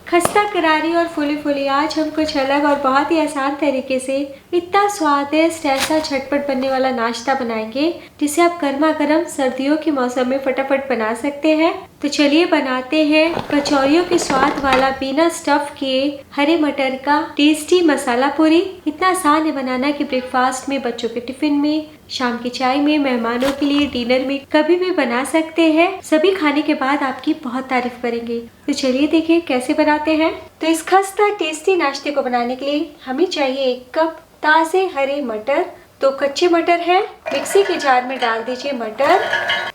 खस्ता करारी और फूली फूली आज हम कुछ अलग और बहुत ही आसान तरीके से इतना स्वादिष्ट ऐसा झटपट बनने वाला नाश्ता बनाएंगे जिसे आप गर्मा गर्म सर्दियों के मौसम में फटाफट बना सकते हैं। तो चलिए बनाते हैं कचौरियों के स्वाद वाला बिना स्टफ किए हरे मटर का टेस्टी मसाला पूरी। इतना आसान है बनाना कि ब्रेकफास्ट में, बच्चों के टिफिन में, शाम की चाय में, मेहमानों के लिए डिनर में कभी भी बना सकते हैं। सभी खाने के बाद आपकी बहुत तारीफ करेंगे। तो चलिए देखिए कैसे बनाते हैं। तो इस खस्ता टेस्टी नाश्ते को बनाने के लिए हमें चाहिए 1 कप ताजे हरे मटर। 2 कच्चे मटर है। मिक्सी के जार में डाल दीजिए मटर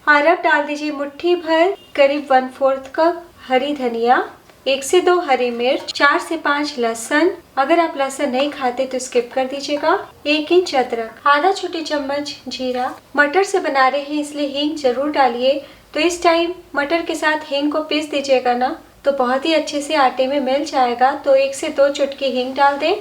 और अब डाल दीजिए मुट्ठी भर करीब 1/4 कप हरी धनिया, 1 से 2 हरी मिर्च, 4 से 5 लहसुन। अगर आप लहसुन नहीं खाते तो स्किप कर दीजिएगा। 1 इंच अदरक, आधा छोटी चम्मच जीरा। मटर से बना रहे हैं इसलिए हींग जरूर डालिए। तो इस टाइम मटर के साथ हींग को पीस दीजिएगा ना, तो बहुत ही अच्छे से आटे में मिल जाएगा। तो 1 से 2 चुटकी हींग डाल दें।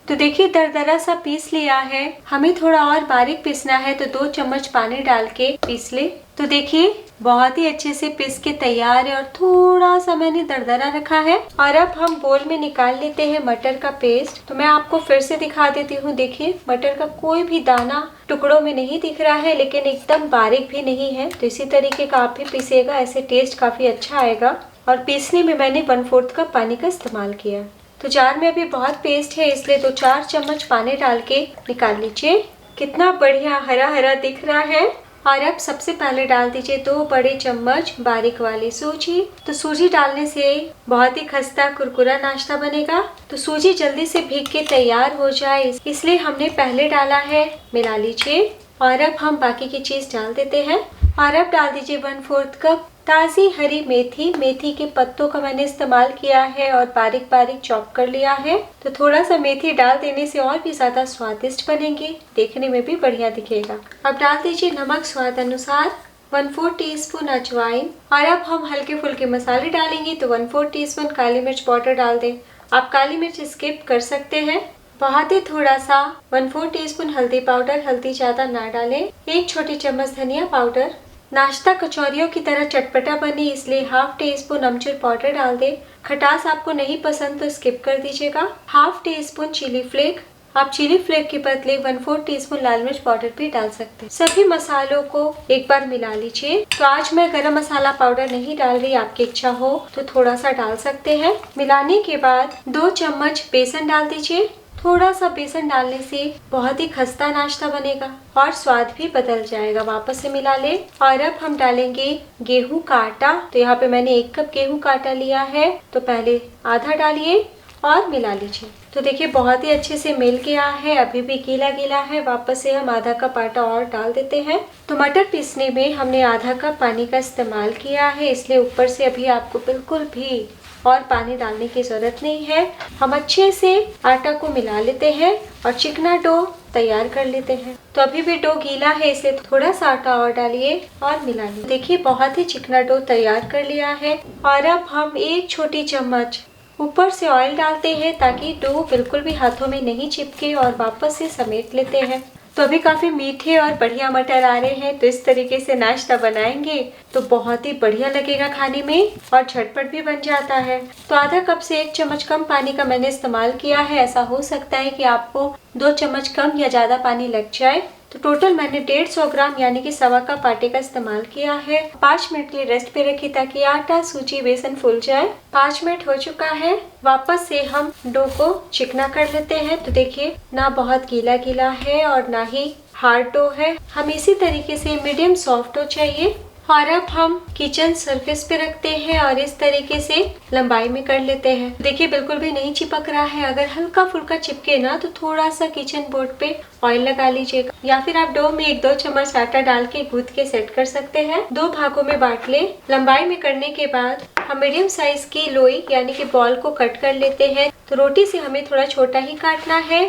तो देखिए दरदरा सा पीस लिया है। हमें थोड़ा और बारीक पीसना है तो 2 चम्मच पानी डाल के पीस ले। तो देखिए बहुत ही अच्छे से पीस के तैयार है और थोड़ा सा मैंने दरदरा रखा है। और अब हम बोल में निकाल लेते हैं मटर का पेस्ट। तो मैं आपको फिर से दिखा देती हूँ। देखिए मटर का कोई भी दाना टुकड़ों में नहीं दिख रहा है, लेकिन एकदम बारीक भी नहीं है। तो इसी तरीके का आप भी पीसिएगा, ऐसे टेस्ट काफी अच्छा आएगा। और पीसने में मैंने 1/4 कप पानी का इस्तेमाल किया। तो जार में अभी बहुत पेस्ट है इसलिए 2-4 चम्मच पानी डाल के निकाल लीजिए। कितना बढ़िया हरा हरा दिख रहा है। और अब सबसे पहले डाल दीजिए 2 बड़े चम्मच बारीक वाली सूजी। तो सूजी डालने से बहुत ही खस्ता कुरकुरा नाश्ता बनेगा। तो सूजी जल्दी से भीग के तैयार हो जाए इसलिए हमने पहले डाला है। मिला लीजिए और अब हम बाकी की चीज डाल देते हैं। और अब डाल दीजिए 1/4 कप ताज़ी हरी मेथी। मेथी के पत्तों का मैंने इस्तेमाल किया है और बारीक बारीक चॉप कर लिया है। तो थोड़ा सा मेथी डाल देने से और भी ज्यादा स्वादिष्ट बनेंगे, देखने में भी बढ़िया दिखेगा। अब डाल दीजिए नमक स्वाद अनुसार, 1/4 टीस्पून अजवाइन। और अब हम हल्के फुल्के मसाले डालेंगे। तो 1/4 टीस्पून काली मिर्च पाउडर डाल दें। आप काली मिर्च स्किप कर सकते हैं। बहुत ही थोड़ा सा 1/4 टीस्पून हल्दी पाउडर, हल्दी ज्यादा ना डालें। 1 छोटी चम्मच धनिया पाउडर। नाश्ता कचौरियों की तरह चटपटा बने इसलिए 1/2 टीस्पून अमचूर पाउडर डाल दें। खटास आपको नहीं पसंद तो स्किप कर दीजिएगा। 1/2 टीस्पून चिली फ्लेक। आप चिली फ्लेक के बदले 1/4 टीस्पून लाल मिर्च पाउडर भी डाल सकते हैं। सभी मसालों को एक बार मिला लीजिए। तो आज मैं गरम मसाला पाउडर नहीं डाल रही, आपकी इच्छा हो तो थोड़ा सा डाल सकते हैं। मिलाने के बाद 2 चम्मच बेसन डाल दीजिए। थोड़ा सा बेसन डालने से बहुत ही खस्ता नाश्ता बनेगा और स्वाद भी बदल जाएगा। वापस से मिला ले। और अब हम डालेंगे गेहूं का आटा। तो यहाँ पे मैंने 1 कप गेहूं का आटा लिया है। तो पहले आधा डालिए और मिला लीजिए। तो देखिए बहुत ही अच्छे से मिल गया है, अभी भी गीला गीला है। वापस से हम आधा कप आटा और डाल देते हैं। तो मटर पीसने में हमने आधा कप पानी का इस्तेमाल किया है, इसलिए ऊपर से अभी आपको बिल्कुल भी और पानी डालने की जरूरत नहीं है। हम अच्छे से आटा को मिला लेते हैं और चिकना डो तैयार कर लेते हैं। तो अभी भी डो गीला है इसलिए थोड़ा सा आटा और डालिए और मिला लीजिए। देखिए बहुत ही चिकना डो तैयार कर लिया है। और अब हम 1 छोटी चम्मच ऊपर से ऑयल डालते हैं ताकि डो बिल्कुल भी हाथों में नहीं चिपके और वापस से समेट लेते हैं। तो अभी काफी मीठे और बढ़िया मटर आ रहे हैं। तो इस तरीके से नाश्ता बनाएंगे तो बहुत ही बढ़िया लगेगा खाने में और झटपट भी बन जाता है। तो आधा कप से 1 चम्मच कम पानी का मैंने इस्तेमाल किया है। ऐसा हो सकता है कि आपको 2 चम्मच कम या ज्यादा पानी लग जाए। तो टोटल मैंने 150 ग्राम यानी कि 1.25 कप आटे का इस्तेमाल किया है। 5 मिनट के लिए रेस्ट पे रखी ताकि आटा, सूजी, बेसन फूल जाए। 5 मिनट हो चुका है। वापस से हम डो को चिकना कर लेते हैं। तो देखिए ना बहुत गीला गीला है और ना ही हार्ड डो है। हम इसी तरीके से मीडियम सॉफ्ट डो चाहिए। और अब हम किचन सरफेस पे रखते हैं और इस तरीके से लंबाई में कर लेते हैं। देखिए बिल्कुल भी नहीं चिपक रहा है। अगर हल्का फुल्का चिपके ना तो थोड़ा सा किचन बोर्ड पे ऑयल लगा लीजिएगा या फिर आप डो में 1-2 चम्मच आटा डाल के गूंथ के सेट कर सकते हैं। 2 भागों में बांट ले। लंबाई में करने के बाद हम मीडियम साइज की लोई यानी कि बॉल को कट कर लेते हैं। तो रोटी से हमें थोड़ा छोटा ही काटना है।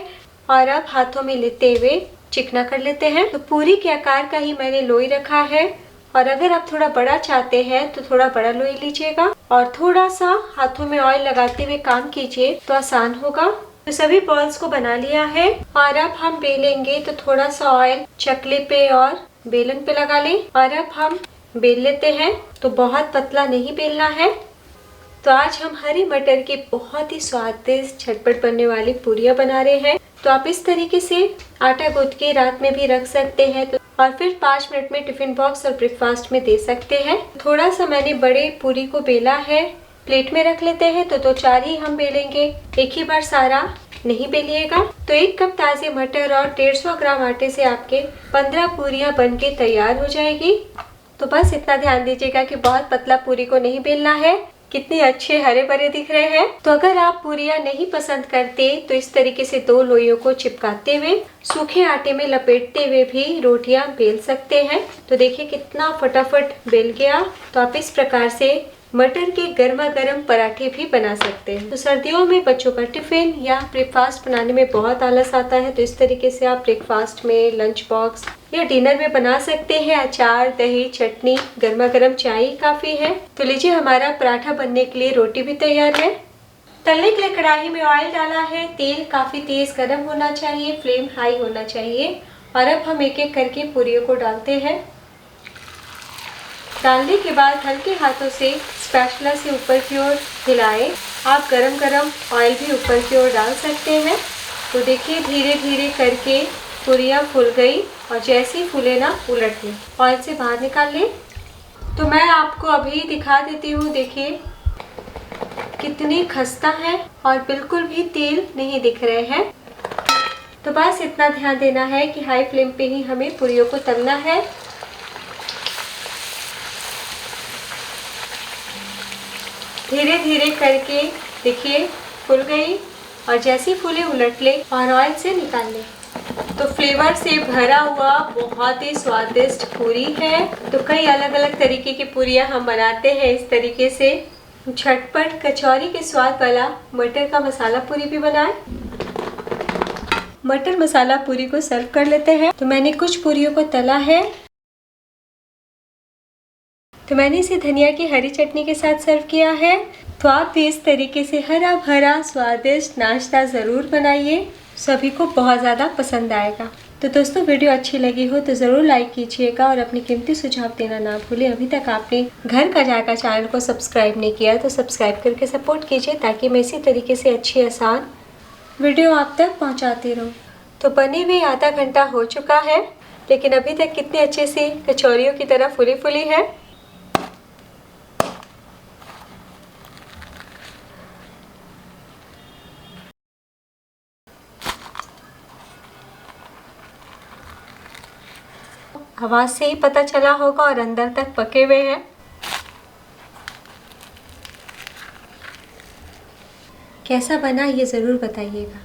और अब हाथों में लेते हुए चिकना कर लेते हैं। तो पूरी के आकार का ही मैंने लोई रखा है। और अगर आप थोड़ा बड़ा चाहते हैं तो थोड़ा बड़ा लोई लीजिएगा और थोड़ा सा हाथों में ऑयल लगाते हुए काम कीजिए तो आसान होगा। तो सभी बॉल्स को बना लिया है। और अब हम बेलेंगे तो थोड़ा सा ऑयल चकले पे और बेलन पे लगा लें। और अब हम बेल लेते हैं। तो बहुत पतला नहीं बेलना है। तो आज हम हरी मटर की बहुत ही स्वादिष्ट झटपट बनने वाली पूरियां बना रहे हैं। तो आप इस तरीके से आटा गूंथ के रात में भी रख सकते हैं और फिर 5 मिनट में टिफिन बॉक्स और ब्रेकफास्ट में दे सकते हैं। थोड़ा सा मैंने बड़े पूरी को बेला है, प्लेट में रख लेते हैं। तो 4 ही हम बेलेंगे, एक ही बार सारा नहीं बेलिएगा। तो 1 कप ताजे मटर और 150 ग्राम आटे से आपके 15 पूरियां बनके तैयार हो जाएगी। तो बस इतना ध्यान दीजिएगा कि बहुत पतला पूरी को नहीं बेलना है। कितने अच्छे हरे भरे दिख रहे हैं। तो अगर आप पूरियां नहीं पसंद करते तो इस तरीके से 2 लोइयों को चिपकाते हुए सूखे आटे में लपेटते हुए भी रोटियां बेल सकते हैं। तो देखिए कितना फटाफट बेल गया। तो आप इस प्रकार से मटर के गर्मा गर्म पराठे भी बना सकते हैं। तो सर्दियों में बच्चों का टिफिन या ब्रेकफास्ट बनाने में बहुत आलस आता है, तो इस तरीके से आप ब्रेकफास्ट में, लंच बॉक्स या डिनर में बना सकते हैं। अचार, दही, चटनी, गर्मा गर्म चाय काफी है। तो लीजिए हमारा पराठा बनने के लिए रोटी भी तैयार है। तलने के लिए कढ़ाई में ऑयल डाला है। तेल काफी तेज गर्म होना चाहिए, फ्लेम हाई होना चाहिए। और अब हम एक एक करके पूरियों को डालते हैं। डालने के बाद हल्के हाथों से स्पैचुला से ऊपर की ओर हिलाएं। आप गरम गरम ऑयल भी ऊपर की ओर डाल सकते हैं। तो देखिए धीरे धीरे करके पूरियां फूल गई और जैसे ही फूले ना उलट लें, ऑयल से बाहर निकाल लें। तो मैं आपको अभी दिखा देती हूँ, देखिए कितनी खस्ता है और बिल्कुल भी तेल नहीं दिख रहे हैं। तो बस इतना ध्यान देना है कि हाई फ्लेम पे ही हमें पूरियों को तलना है। धीरे धीरे करके देखिए फूल गई और जैसी फूले उलट ले और ऑयल से निकाल ले। तो फ्लेवर से भरा हुआ बहुत ही स्वादिष्ट पूरी है। तो कई अलग अलग तरीके की पूरियां हम बनाते हैं इस तरीके से। झटपट कचौरी के स्वाद वाला मटर का मसाला पूरी भी बनाएं। मटर मसाला पूरी को सर्व कर लेते हैं। तो मैंने कुछ पूरियों को तला है। तो मैंने इसे धनिया की हरी चटनी के साथ सर्व किया है। तो आप भी इस तरीके से हरा भरा स्वादिष्ट नाश्ता ज़रूर बनाइए, सभी को बहुत ज़्यादा पसंद आएगा। तो दोस्तों वीडियो अच्छी लगी हो तो ज़रूर लाइक कीजिएगा और अपनी कीमती सुझाव देना ना भूलें। अभी तक आपने घर का जायका चैनल को सब्सक्राइब नहीं किया तो सब्सक्राइब करके सपोर्ट कीजिए, ताकि मैं इसी तरीके से अच्छी आसान वीडियो आप तक पहुँचाती रहूँ। तो बने हुए आधा घंटा हो चुका है, लेकिन अभी तक कितने अच्छे से कचौरियों की तरह फूली फूली है। आवाज से ही पता चला होगा और अंदर तक पके हुए हैं। कैसा बना ये ज़रूर बताइएगा।